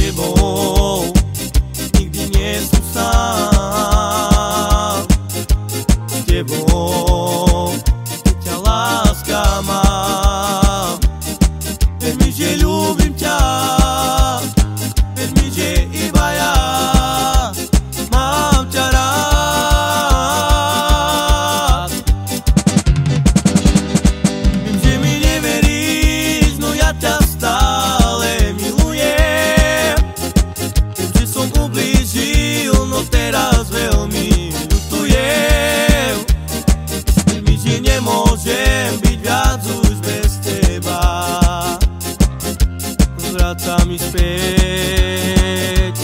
tebou nikdy nie som sám. S tebou ťa láska mám. Ver mi, že ľúbim ťa, ver mi, že iba ja mám ťa rád. Viem, že mi neveríš, no ja ťa stále milujem. Viem, že som ublížil, no teraz veľmi ľutujem. Ver mi, že nemôžem byť viac už bez teba. Vráca mi späť